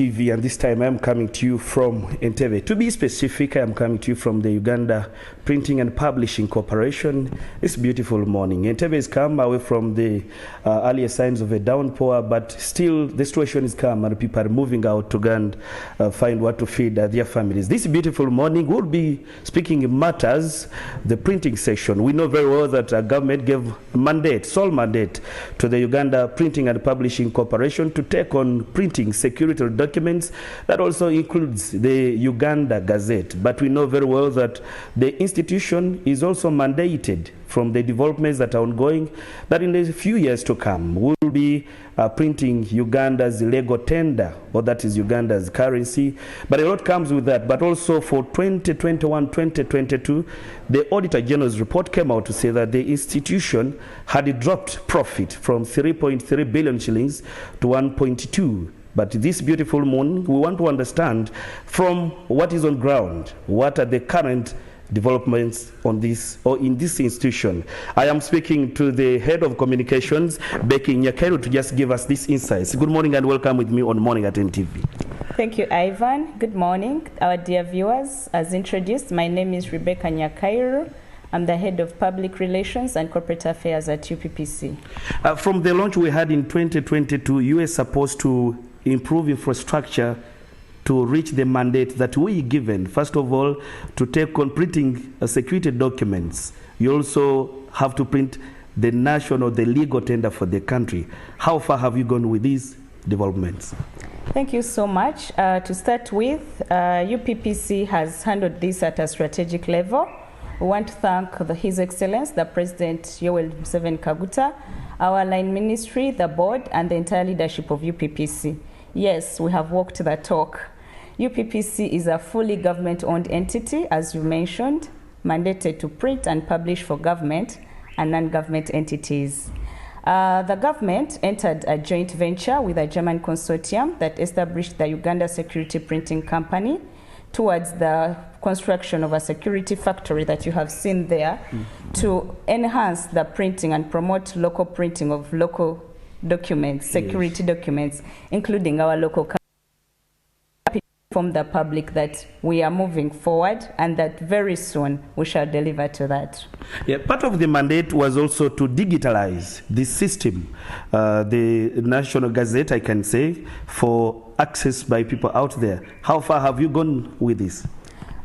TV, and this time I'm coming to you from Entebbe. To be specific, I'm coming to you from the Uganda Printing and Publishing Corporation. This beautiful morning. Entebbe has come away from the earlier signs of a downpour, but still the situation is calm and people are moving out to go and find what to feed their families. This beautiful morning, we'll be speaking in matters, the printing section. We know very well that government gave a mandate, sole mandate, to the Uganda Printing and Publishing Corporation to take on printing security documents. That also includes the Uganda Gazette. But we know very well that the institution is also mandated from the developments that are ongoing, that in a few years to come, we'll be printing Uganda's legal tender, or that is Uganda's currency. But a lot comes with that. But also for 2021-2022, the Auditor General's report came out to say that the institution had dropped profit from 3.3 billion shillings to 1.2. But this beautiful morning, we want to understand from what is on ground, what are the current developments on this or in this institution. I am speaking to the head of communications, Becky Nyakairu, to just give us these insights. Good morning and welcome with me on Morning at NTV. Thank you, Ivan. Good morning, our dear viewers. As introduced, my name is Rebecca Nyakairu. I'm the head of public relations and corporate affairs at UPPC. From the launch we had in 2022, you were supposed to improve infrastructure to reach the mandate that we given. First of all, to take on printing security documents. You also have to print the national, the legal tender for the country. How far have you gone with these developments? Thank you so much. To start with, UPPC has handled this at a strategic level. We want to thank His Excellency, the President Yoweri Museveni Kaguta, our line ministry, the board, and the entire leadership of UPPC. Yes, we have walked the talk. UPPC is a fully government-owned entity, as you mentioned, mandated to print and publish for government and non-government entities. The government entered a joint venture with a German consortium that established the Uganda Security Printing Company towards the construction of a security factory that you have seen there to enhance the printing and promote local printing of local documents, security documents, including our local company, from the public that we are moving forward and that very soon we shall deliver to that. Yeah, part of the mandate was also to digitalize the system, the National Gazette, I can say, for access by people out there. How far have you gone with this?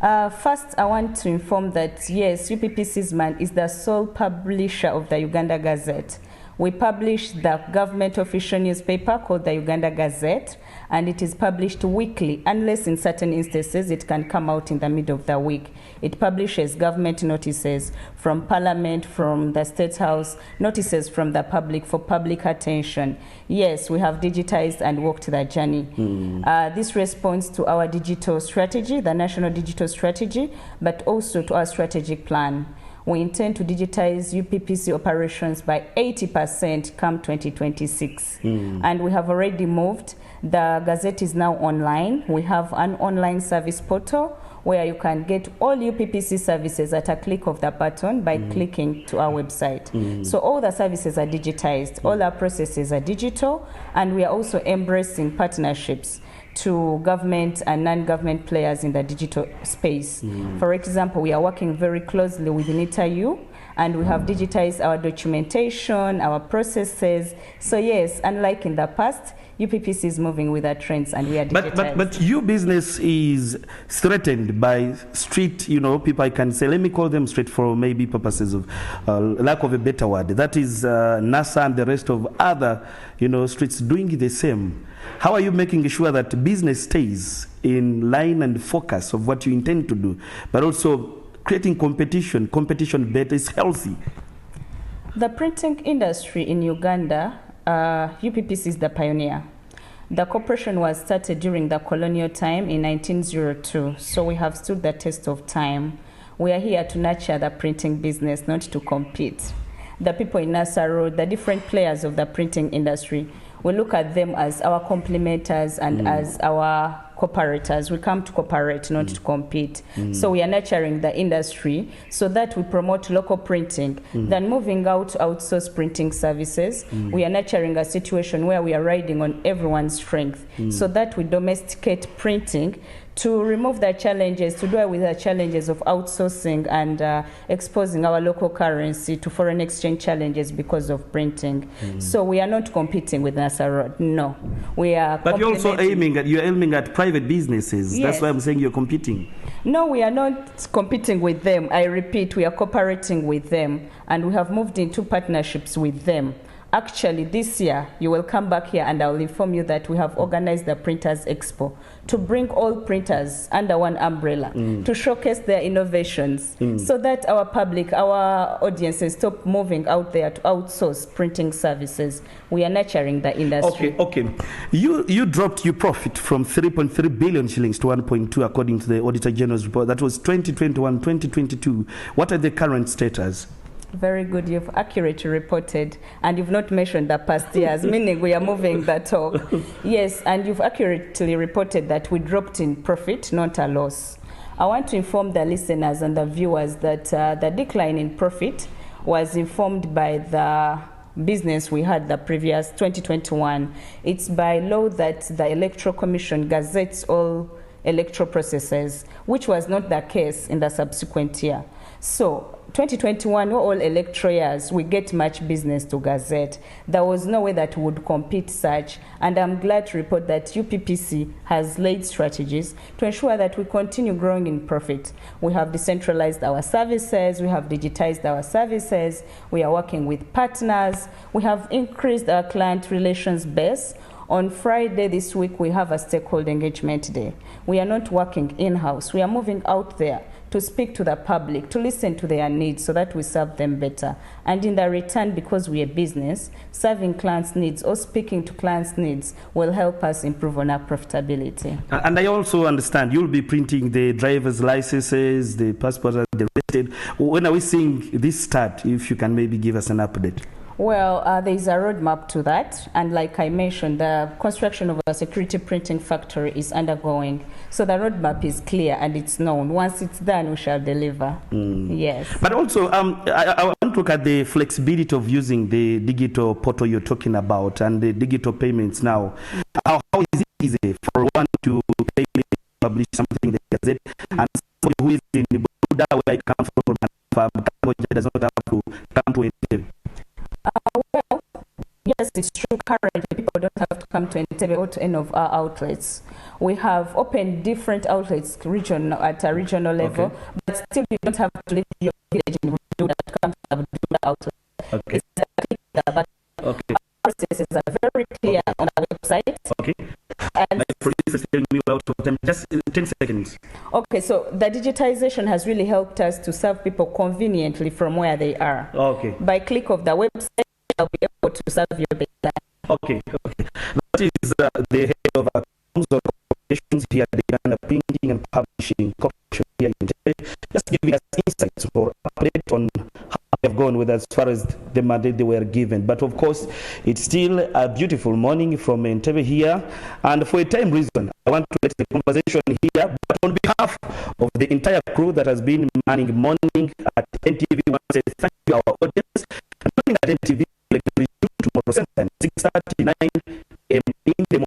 First, I want to inform that, yes, UPPC's man is the sole publisher of the Uganda Gazette. We publish the government official newspaper called the Uganda Gazette, and it is published weekly, unless in certain instances it can come out in the middle of the week. It publishes government notices from Parliament, from the State House, notices from the public for public attention. Yes, we have digitized and walked the journey. This responds to our digital strategy, the national digital strategy, but also to our strategic plan. We intend to digitize UPPC operations by 80% come 2026. And we have already moved. The Gazette is now online. We have an online service portal where you can get all UPPC services at a click of the button by clicking to our website. So all the services are digitized, all our processes are digital, and we are also embracing partnerships to government and non-government players in the digital space. For example, we are working very closely with NITAU, and we have digitized our documentation, our processes. So yes, unlike in the past, UPPC is moving with our trends and we are digitized. But your business is threatened by street, people, I can say, let me call them street for maybe purposes of lack of a better word. That is NASA and the rest of other, streets doing the same. How are you making sure that business stays in line and focus of what you intend to do, but also creating competition that is healthy? The printing industry in Uganda, UPPC is the pioneer. The corporation was started during the colonial time in 1902, so we have stood the test of time. We are here to nurture the printing business, not to compete. The people in Nassau Road, the different players of the printing industry, we look at them as our complementers and as our cooperators. We come to cooperate, not to compete. So we are nurturing the industry so that we promote local printing. Then moving out to outsource printing services, we are nurturing a situation where we are riding on everyone's strength so that we domesticate printing to remove the challenges, to deal with the challenges of outsourcing and exposing our local currency to foreign exchange challenges because of printing. So we are not competing with Nasarod, no. We are. But you're also aiming at private businesses. Yes. That's why I'm saying you're competing. No, we are not competing with them. I repeat, we are cooperating with them, and we have moved into partnerships with them. Actually, this year, you will come back here and I will inform you that we have organized the Printers Expo to bring all printers under one umbrella to showcase their innovations so that our public, our audiences stop moving out there to outsource printing services. We are nurturing the industry. Okay. You dropped your profit from 3.3 billion shillings to 1.2 according to the Auditor General's report. That was 2021, 2022. What are the current status? Very good. You've accurately reported, and you've not mentioned the past years, meaning we are moving the talk. Yes, and you've accurately reported that we dropped in profit, not a loss. I want to inform the listeners and the viewers that the decline in profit was informed by the business we had the previous 2021. It's by law that the Electoral Commission gazettes all electoral processes, which was not the case in the subsequent year. So 2021, all electoral years, we get much business to Gazette. There was no way that we would compete such, and I'm glad to report that UPPC has laid strategies to ensure that we continue growing in profit. We have decentralized our services, we have digitized our services, we are working with partners, we have increased our client relations base. On Friday this week, we have a stakeholder engagement day. We are not working in-house, we are moving out there to speak to the public, to listen to their needs so that we serve them better. And in the return, because we are business, serving clients' needs or speaking to clients' needs will help us improve on our profitability. And I also understand you'll be printing the driver's licenses, the passports, and the rest. When are we seeing this start? If you can maybe give us an update. Well, there is a roadmap to that, and like I mentioned, the construction of a security printing factory is undergoing. So the roadmap is clear and it's known. Once it's done, we shall deliver. Yes. But also, I want to look at the flexibility of using the digital portal you're talking about and the digital payments now. How is it easy for one to publish something in the Gazette and somebody who is in the Buddha, where I come from, Cambodia, does not have to come to Entebbe? Well, yes, it's true. Currently, people don't have to come to Entebbe or to any of our outlets. We have opened different outlets at a regional level, but still you don't have to leave your village in Buddha to come to the outlet. Okay. It's a click there, but our processes are very clear on our website. Okay. And my producer is telling me out of time. Just 10 seconds. Okay, so the digitization has really helped us to serve people conveniently from where they are. Okay. By click of the website, I'll be able to serve you better. Okay. That is the head of our communications here at the Uganda Printing and Publishing Corporation here in Entebbe, just giving us insights or update on how they have gone with as far as the mandate they were given. But of course, it's still a beautiful morning from Entebbe here, and for a time reason, I want to let the conversation here, but on behalf of the entire crew that has been manning morning at NTV, I want to say thank you our audience. And looking at NTV, like tomorrow, 6:39 a.m. in the morning.